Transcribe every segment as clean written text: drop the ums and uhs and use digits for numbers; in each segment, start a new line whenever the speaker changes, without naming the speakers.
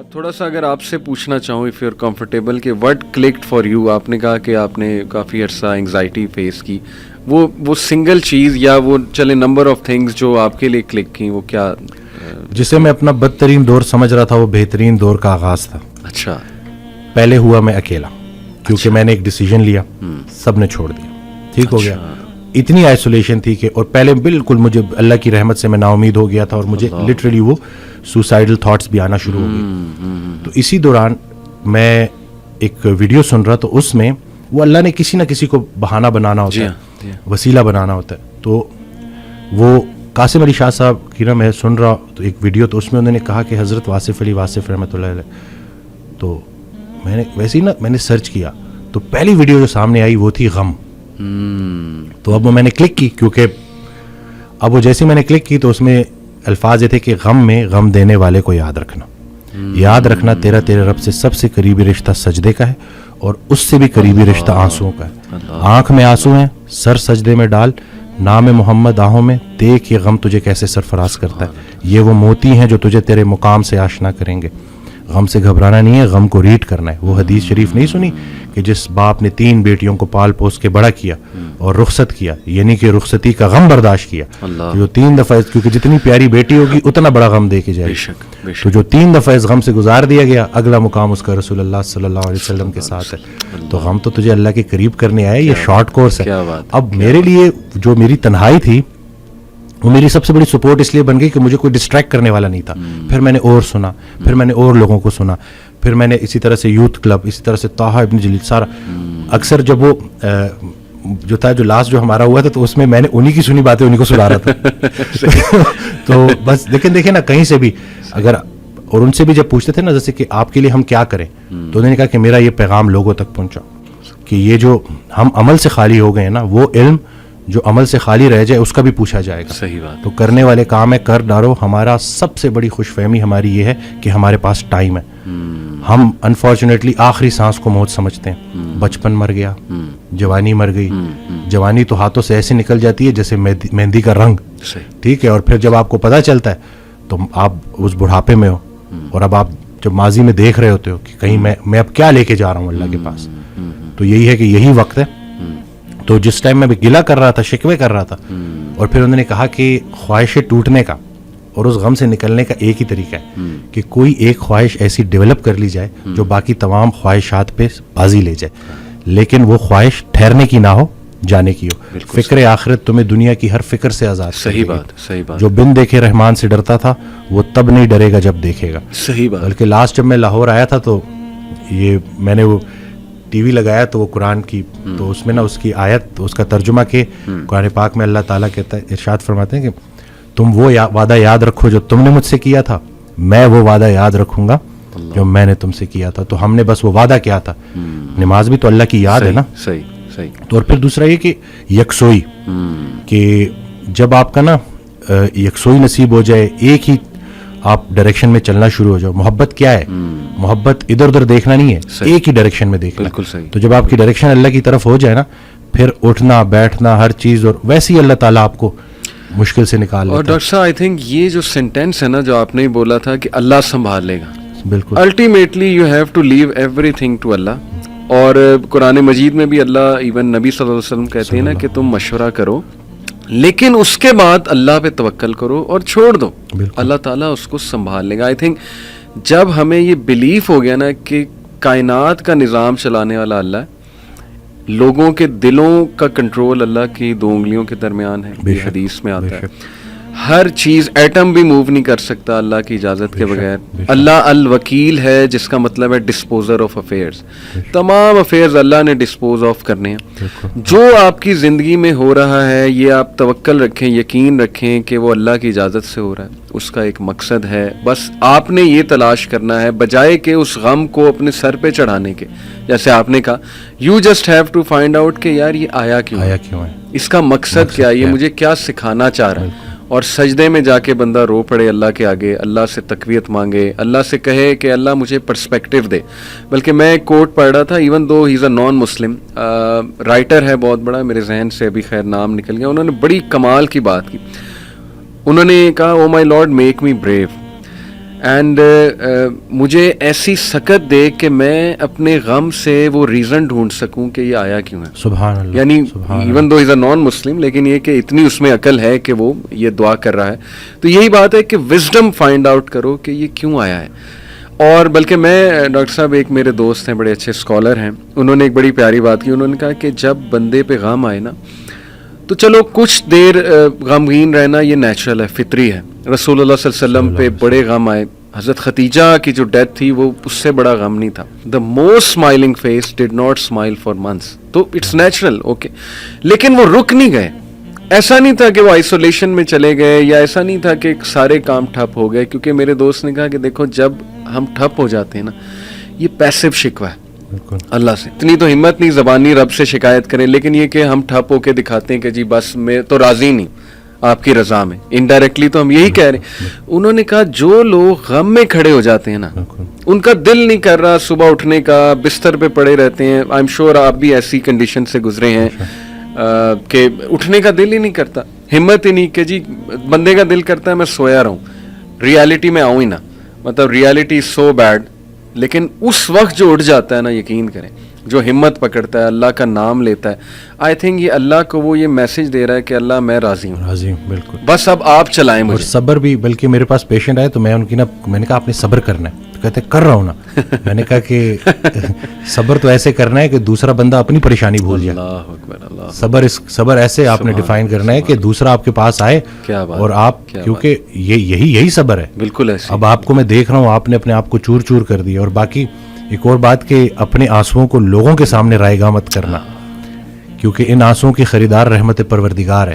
تھوڑا سا اگر آپ سے پوچھنا چاہوں اف یو آر کمفرٹیبل کہ وٹ کلکڈ فار یو، آپ نے کہا کہ آپ نے کافی عرصہ انگزائٹی فیس کی، وہ سنگل چیز یا وہ چلے نمبر آف تھنگز جو آپ کے لیے کلک کی، وہ کیا؟
جسے میں اپنا بدترین دور سمجھ رہا تھا وہ بہترین دور کا آغاز تھا.
اچھا.
پہلے ہوا میں اکیلا، کیونکہ میں نے ایک ڈیسیجن لیا، سب نے چھوڑ دیا، ٹھیک ہو گیا. اتنی آئسولیشن تھی کہ، اور پہلے بالکل مجھے اللہ کی رحمت سے میں نا امید ہو گیا تھا، اور مجھے لٹرلی وہ سوسائڈل تھاٹس بھی آنا شروع ہو گئے. تو اسی دوران میں ایک ویڈیو سن رہا، تو اس میں وہ اللہ نے کسی نہ کسی کو بہانہ بنانا ہوتا ہے، وسیلہ بنانا ہوتا ہے. تو وہ قاسم علی شاہ صاحب کی نا میں سن رہا تو ایک ویڈیو، تو اس میں انہوں نے کہا کہ حضرت واصف علی واصف رحمۃ اللہ علیہ. تو میں نے ویسے ہی نا میں نے سرچ کیا، تو پہلی ویڈیو جو سامنے آئی وہ تھی غم. تو اب وہ میں نے کلک کی، کیونکہ اب وہ جیسے میں نے کلک کی تو اس میں الفاظ یہ تھے کہ غم میں غم دینے والے کو یاد رکھنا، یاد رکھنا تیرے رب سے سب سے قریبی رشتہ سجدے کا ہے، اور اس سے بھی قریبی رشتہ آنسوؤں کا ہے. آنکھ میں آنسو ہیں، سر سجدے میں ڈال، نام محمد آہوں میں، دیکھ یہ غم تجھے کیسے سرفراز کرتا ہے. یہ وہ موتی ہیں جو تجھے تیرے مقام سے آشنا کریں گے. غم سے گھبرانا نہیں ہے، غم کو ریڈ کرنا ہے. وہ حدیث شریف نہیں سنی کہ جس باپ نے 3 بیٹیوں کو پال پوس کے بڑا کیا اور رخصت کیا، یعنی کہ رخصتی کا غم برداشت کیا، جو 3 دفعہ، کیونکہ جتنی پیاری بیٹی ہوگی اتنا بڑا غم دے کے جائے گی. تو جو 3 دفعہ اس غم سے گزار دیا گیا، اگلا مقام اس کا رسول اللہ صلی اللہ علیہ وسلم کے ساتھ ہے. تو غم تو تجھے اللہ کے قریب کرنے آئے، یہ شارٹ کورس ہے. اب میرے لیے جو میری تنہائی تھی وہ میری سب سے بڑی سپورٹ اس لیے بن گئی کہ مجھے کوئی ڈسٹریکٹ کرنے والا نہیں تھا. پھر میں نے اور سنا، پھر میں نے اور لوگوں کو سنا، پھر میں نے اسی طرح سے یوتھ کلب، اسی طرح سے طه ابن جلیل، سارا اکثر جب وہ جو تھا، جو لاسٹ جو ہمارا ہوا تھا، تو اس میں نے انہی کی سنی باتیں انہی کو سنا رہا تھا. تو بس دیکھیں نا کہیں سے بھی اگر، اور ان سے بھی جب پوچھتے تھے نا جیسے کہ آپ کے لیے ہم کیا کریں، تو انہوں نے کہا کہ میرا یہ پیغام لوگوں تک پہنچا کہ یہ جو ہم عمل سے خالی ہو گئے ہیں نا، وہ علم جو عمل سے خالی رہ جائے اس کا بھی پوچھا جائے گا.
صحیح بات.
تو کرنے والے کام ہے، کر ڈالو. ہمارا سب سے بڑی خوش فہمی ہماری یہ ہے کہ ہمارے پاس ٹائم ہے. ہم انفارچونیٹلی آخری سانس کو موت سمجھتے ہیں. بچپن مر گیا، جوانی مر گئی. جوانی تو ہاتھوں سے ایسے نکل جاتی ہے جیسے مہندی کا رنگ، ٹھیک ہے. اور پھر جب آپ کو پتہ چلتا ہے تو آپ اس بڑھاپے میں ہو، اور اب آپ جب ماضی میں دیکھ رہے ہوتے ہو کہ کہیں میں اب کیا لے کے جا رہا ہوں اللہ کے پاس. تو یہی ہے کہ یہی وقت ہے. تو جس ٹائم میں بھی گلہ کر رہا تھا، شکوے کر رہا تھا، اور پھر انہوں نے کہا کہ خواہشیں ٹوٹنے کا اور اس غم سے نکلنے کا ایک ہی طریقہ ہے کہ کوئی ایک خواہش ایسی ڈیولپ کر لی جائے جو باقی تمام خواہشات پہ بازی لے جائے، لیکن وہ خواہش ٹھہرنے کی نہ ہو، جانے کی ہو. فکر آخرت تمہیں دنیا کی ہر فکر سے آزاد.
صحیح بات، صحیح بات.
جو بن دیکھے رحمان سے ڈرتا تھا وہ تب نہیں ڈرے گا جب دیکھے گا.
صحیح بات.
بلکہ لاسٹ جب میں لاہور آیا تھا تو یہ میں نے وہ ٹی وی لگایا تو وہ قرآن کی، تو اس میں نا اس کی آیت، اس کا ترجمہ کہ قرآن پاک میں اللہ تعالیٰ کہتا ہے، ارشاد فرماتے ہیں کہ تم وہ وعدہ یاد رکھو جو تم نے مجھ سے کیا تھا، میں وہ وعدہ یاد رکھوں گا جو میں نے تم سے کیا تھا. تو ہم نے بس وہ وعدہ کیا تھا. نماز بھی تو اللہ کی یاد ہے نا.
صحیح صحیح. تو
اور پھر دوسرا یہ کہ یکسوئی، کہ جب آپ کا نا یکسوئی نصیب ہو جائے، ایک ہی آپ ڈائریکشن میں چلنا شروع ہو جاؤ. محبت کیا ہے؟ محبت ادھر ادھر دیکھنا نہیں ہے، ایک ہی ڈائریکشن میں دیکھنا.
بالکل صحیح.
تو جب آپ کی ڈائریکشن اللہ کی طرف ہو جائے نا، پھر اٹھنا بیٹھنا ہر چیز، اور ویسے ہی اللہ تعالیٰ آپ کو مشکل سے نکال لیتا ہے.
اور ڈاکٹر صاحب آئی تھنک یہ جو سینٹینس ہے نا جو آپ نے بولا تھا کہ اللہ سنبھال لے گا،
بالکل
ultimately you have to leave everything to Allah. اور قرآن مجید میں بھی اللہ، ایون نبی صلی اللہ علیہ وسلم کہتے ہیں نا کہ تم مشورہ کرو لیکن اس کے بعد اللہ پہ توکل کرو اور چھوڑ دو، اللہ تعالیٰ اس کو سنبھال لے گا. آئی تھنک جب ہمیں یہ بلیف ہو گیا نا کہ کائنات کا نظام چلانے والا اللہ ہے، لوگوں کے دلوں کا کنٹرول اللہ کی 2 انگلیوں کے درمیان ہے، یہ حدیث میں آتا ہے. ہر چیز، ایٹم بھی موو نہیں کر سکتا اللہ کی اجازت کے بغیر. اللہ الوکیل ہے، جس کا مطلب ہے ڈسپوزر آف افیئرز. تمام افیئرز اللہ نے ڈسپوز آف کرنے ہیں. جو آپ کی زندگی میں ہو رہا ہے یہ آپ توکل رکھیں، یقین رکھیں کہ وہ اللہ کی اجازت سے ہو رہا ہے، اس کا ایک مقصد ہے. بس آپ نے یہ تلاش کرنا ہے بجائے کہ اس غم کو اپنے سر پہ چڑھانے کے. جیسے آپ نے کہا you just have to find out کہ یار یہ آیا کیوں ہے، اس کا مقصد کیا ہے، یہ مجھے کیا سکھانا چاہ رہا ہے. اور سجدے میں جا کے بندہ رو پڑے اللہ کے آگے، اللہ سے تقویت مانگے، اللہ سے کہے کہ اللہ مجھے پرسپیکٹیو دے. بلکہ میں ایک کوٹ پڑھ رہا تھا، ایون دو ہی از اے نان مسلم رائٹر ہے بہت بڑا، میرے ذہن سے ابھی خیر نام نکل گیا، انہوں نے بڑی کمال کی بات کی. انہوں نے کہا oh my lord make me brave. And مجھے ایسی سکت دے کہ میں اپنے غم سے وہ ریزن ڈھونڈ سکوں کہ یہ آیا کیوں ہے.
سبحان اللہ.
یعنی ایون دو از اے نان مسلم, لیکن یہ کہ اتنی اس میں عقل ہے کہ وہ یہ دعا کر رہا ہے. تو یہی بات ہے کہ وزڈم فائنڈ آؤٹ کرو کہ یہ کیوں آیا ہے. اور بلکہ میں ڈاکٹر صاحب, ایک میرے دوست ہیں بڑے اچھے اسکالر ہیں, انہوں نے ایک بڑی پیاری بات کی. انہوں نے کہا کہ جب بندے پہ غم آئے نا تو چلو کچھ دیر غمگین رہنا یہ نیچرل ہے, فطری ہے. رسول اللہ صلی اللہ علیہ وسلم پہ بڑے غم آئے. حضرت خدیجہ کی جو ڈیتھ تھی وہ اس سے بڑا غم نہیں تھا. The most smiling face did not smile for months. تو اٹس نیچرل, اوکے. لیکن وہ رک نہیں گئے. ایسا نہیں تھا کہ وہ آئسولیشن میں چلے گئے, یا ایسا نہیں تھا کہ سارے کام ٹھپ ہو گئے. کیونکہ میرے دوست نے کہا کہ دیکھو جب ہم ٹھپ ہو جاتے ہیں نا, یہ پیسو شکوہ ہے اللہ سے. اتنی تو ہمت نہیں زبانی رب سے شکایت کریں, لیکن یہ کہ ہم ٹھپ ہو کے دکھاتے ہیں کہ جی بس میں تو راضی نہیں آپ کی رضا میں. انڈائریکٹلی تو ہم یہی کہہ رہے ہیں. انہوں نے کہا جو لوگ غم میں کھڑے ہو جاتے ہیں نا, ان کا دل نہیں کر رہا صبح اٹھنے کا, بستر پہ پڑے رہتے ہیں. آئی ایم شیور آپ بھی ایسی کنڈیشن سے گزرے ہیں کہ اٹھنے کا دل ہی نہیں کرتا, ہمت ہی نہیں کہ جی بندے کا دل کرتا ہے میں سویا رہوں, ریالٹی میں آؤں ہی نا. مطلب ریالٹی سو بیڈ. لیکن اس وقت جو اٹھ جاتا ہے نا, یقین کریں, جو ہمت پکڑتا ہے, اللہ کا نام لیتا ہے, آئی تھنک یہ اللہ کو وہ یہ میسج دے رہا ہے کہ اللہ میں راضی ہوں,
راضی ہوں. بالکل.
بس اب آپ چلائیں مجھے.
اور صبر بھی, بلکہ میرے پاس پیشنٹ آئے تو میں ان کی میں نے کہا آپ نے صبر کرنا ہے. تو کہتے کر رہا ہوں نا. میں نے کہا کہ صبر تو ایسے کرنا ہے کہ دوسرا بندہ اپنی پریشانی بھول جائے.
اللہ اکبر, اللہ.
صبر ایسے آپ نے ڈیفائن کرنا ہے کہ دوسرا آپ کے پاس آئے اور آپ, کیونکہ یہی صبر ہے.
بالکل ایسے.
اب آپ کو میں دیکھ رہا ہوں آپ نے اپنے آپ کو چور چور کر دیا. اور باقی ایک اور بات کہ اپنے آنسوؤں کو لوگوں کے سامنے رائے گاہ مت کرنا, کیونکہ ان آنسوؤں کی خریدار رحمت پروردگار ہے.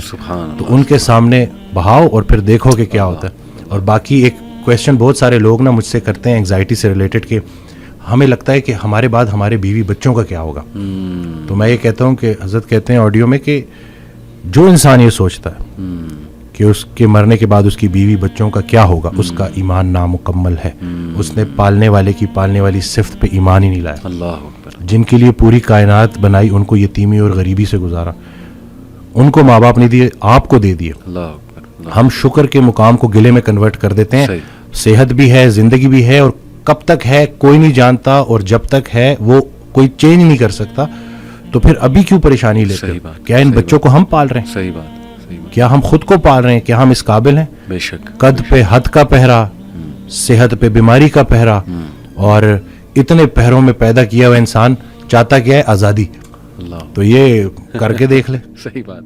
تو ان کے سامنے بہاؤ اور پھر دیکھو کہ کیا ہوتا ہے. اور باقی ایک کویسچن بہت سارے لوگ نا مجھ سے کرتے ہیں انگزائٹی سے ریلیٹڈ کہ ہمیں لگتا ہے کہ ہمارے بعد ہمارے بیوی بچوں کا کیا ہوگا. تو میں یہ کہتا ہوں کہ حضرت کہتے ہیں آڈیو میں کہ جو انسان یہ سوچتا ہے کہ اس کے مرنے کے بعد اس کی بیوی بچوں کا کیا ہوگا, اس کا ایمان نامکمل ہے. اس نے پالنے والے کی پالنے والی صفت پہ ایمان ہی نہیں لایا.
اللہ اکبر.
جن کے لیے پوری کائنات بنائی, ان کو یتیمی اور غریبی سے گزارا, ان کو ماں باپ نہیں دیے, آپ کو دے دیے.
اللہ اکبر.
ہم شکر کے مقام کو گلے میں کنورٹ کر دیتے ہیں. صحت بھی ہے, زندگی بھی ہے, اور کب تک ہے کوئی نہیں جانتا, اور جب تک ہے وہ کوئی چینج نہیں کر سکتا. تو پھر ابھی کیوں پریشانی لیتے ہیں؟ کیا ان بچوں کو ہم پال رہے ہیں؟
صحیح بات.
کیا ہم خود کو پال رہے ہیں؟ کیا ہم اس قابل ہیں؟
بے شک.
قد پہ حد کا پہرا, صحت پہ بیماری کا پہرا, اور اتنے پہروں میں پیدا کیا ہوا انسان چاہتا کیا ہے؟ آزادی.
اللہ.
تو یہ کر کے دیکھ لے.
صحیح بات.